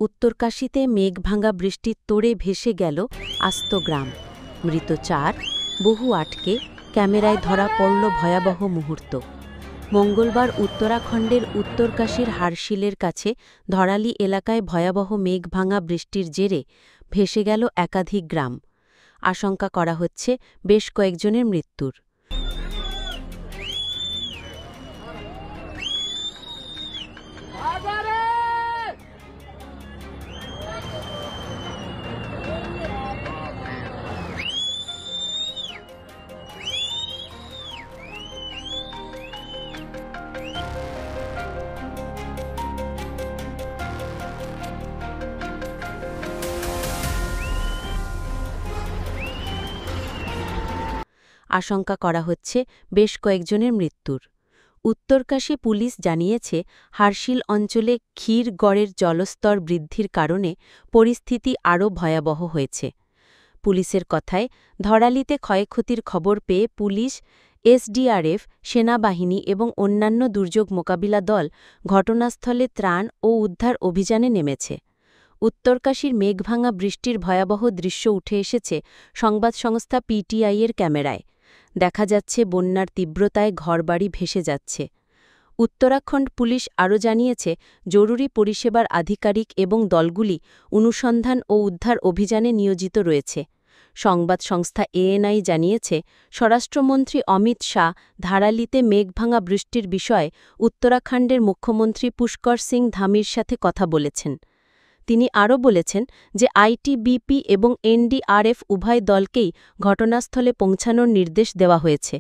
উত্তরকাশীতে মেঘভাঙা বৃষ্টির তোড়ে ভেসে গেল আস্ত গ্রাম। মৃত ৪, বহু আটকে, ক্যামেরায় ধরা পড়ল ভয়াবহ মুহূর্ত। মঙ্গলবার উত্তরাখণ্ডের উত্তরকাশীর হারশিলের কাছে ধরালি এলাকায় ভয়াবহ মেঘভাঙা বৃষ্টির জেরে ভেসে গেল একাধিক গ্রাম। আশঙ্কা করা হচ্ছে বেশ কয়েকজনের মৃত্যুর। আশঙ্কা করা হচ্ছে বেশ কয়েকজনের মৃত্যুর। উত্তরকাশী পুলিশ জানিয়েছে, হারশিল অঞ্চলে ক্ষীরগড়ের জলস্তর বৃদ্ধির কারণে পরিস্থিতি আরও ভয়াবহ হয়েছে। পুলিশের কথায়, ধরালিতে ক্ষয়ক্ষতির খবর পেয়ে পুলিশ, এসডিআরএফ, সেনাবাহিনী এবং অন্যান্য দুর্যোগ মোকাবিলা দল ঘটনাস্থলে ত্রাণ ও উদ্ধার অভিযানে নেমেছে। উত্তরকাশীর মেঘভাঙা বৃষ্টির ভয়াবহ দৃশ্য উঠে এসেছে সংবাদ সংস্থা পিটিআইয়ের ক্যামেরায়। দেখা যাচ্ছে বন্যার তীব্রতায় ঘরবাড়ি ভেসে যাচ্ছে। উত্তরাখণ্ড পুলিশ আরও জানিয়েছে, জরুরি পরিষেবার আধিকারিক এবং দলগুলি অনুসন্ধান ও উদ্ধার অভিযানে নিয়োজিত রয়েছে। সংবাদ সংস্থা এএনআই জানিয়েছে, স্বরাষ্ট্রমন্ত্রী অমিত শাহ ধারালিতে মেঘভাঙা বৃষ্টির বিষয়ে উত্তরাখণ্ডের মুখ্যমন্ত্রী পুষ্কর সিং ধামির সাথে কথা বলেছেন। তিনি আরও বলেছেন যে আইটিবিপি এবং এনডিআরএফ উভয় দলকেই ঘটনাস্থলে পৌঁছানোর নির্দেশ দেওয়া হয়েছে।